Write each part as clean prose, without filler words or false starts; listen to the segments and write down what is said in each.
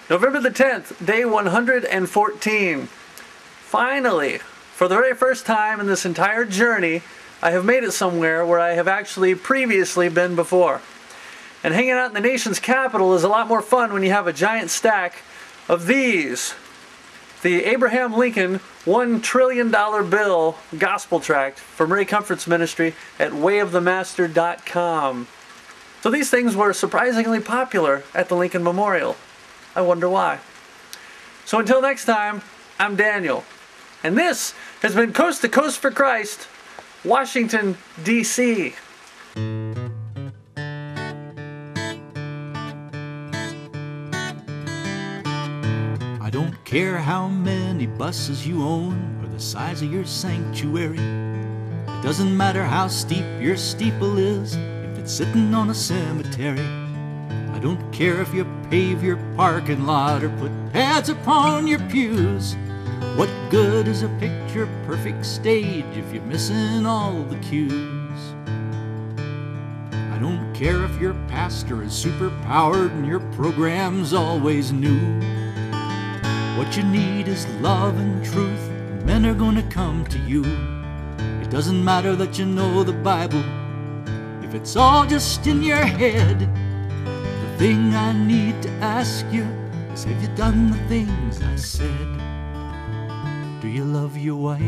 November the 10th, day 114. Finally, for the very first time in this entire journey, I have made it somewhere where I have actually previously been before. And hanging out in the nation's capital is a lot more fun when you have a giant stack of these. The Abraham Lincoln $1 trillion bill gospel tract from Ray Comfort's ministry at wayofthemaster.com. So these things were surprisingly popular at the Lincoln Memorial. I wonder why. So until next time, I'm Daniel. And this has been Coast to Coast for Christ, Washington, D.C. I don't care how many buses you own or the size of your sanctuary. It doesn't matter how steep your steeple is if it's sitting on a cemetery. I don't care if you pave your parking lot or put pads upon your pews. What good is a picture-perfect stage if you're missing all the cues? I don't care if your pastor is super-powered and your program's always new. What you need is love and truth, and men are gonna come to you. It doesn't matter that you know the Bible if it's all just in your head. The thing I need to ask you is, have you done the things I said? Do you love your wife?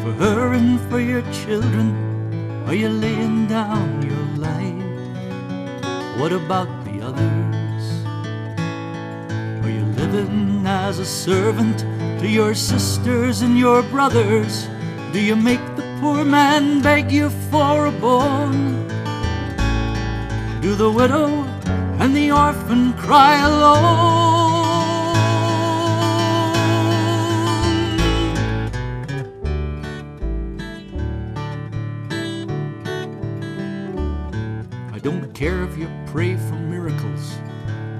For her and for your children, are you laying down your life? What about the others? Are you living as a servant to your sisters and your brothers? Do you make the poor man beg you for a bone? Do the widow and the orphan cry alone? I don't care if you pray for miracles.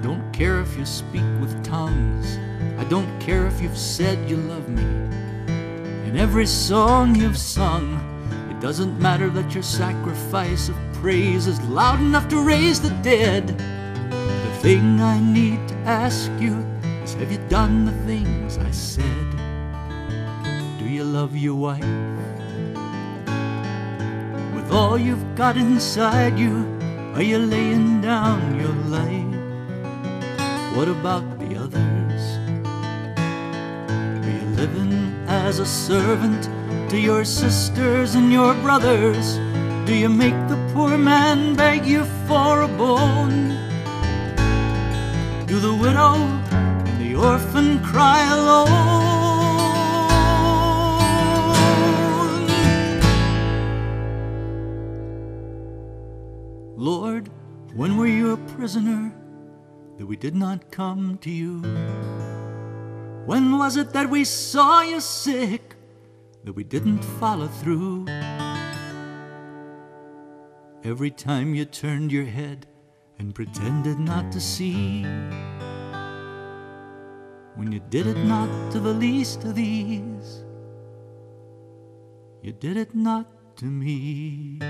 Don't care if you speak with tongues. I don't care if you've said you love me in every song you've sung. It doesn't matter that your sacrifice of praise is loud enough to raise the dead. The thing I need to ask you is, have you done the things I said? Do you love your wife? With all you've got inside you, are you laying down your life? What about the others? Are you living as a servant to your sisters and your brothers? Do you make the poor man beg you for a bone? Do the widow and the orphan cry alone? Lord, when were you a prisoner that we did not come to you? When was it that we saw you sick that we didn't follow through? Every time you turned your head and pretended not to see, when you did it not to the least of these, you did it not to me.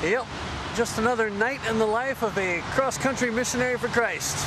Yep, just another night in the life of a cross-country missionary for Christ.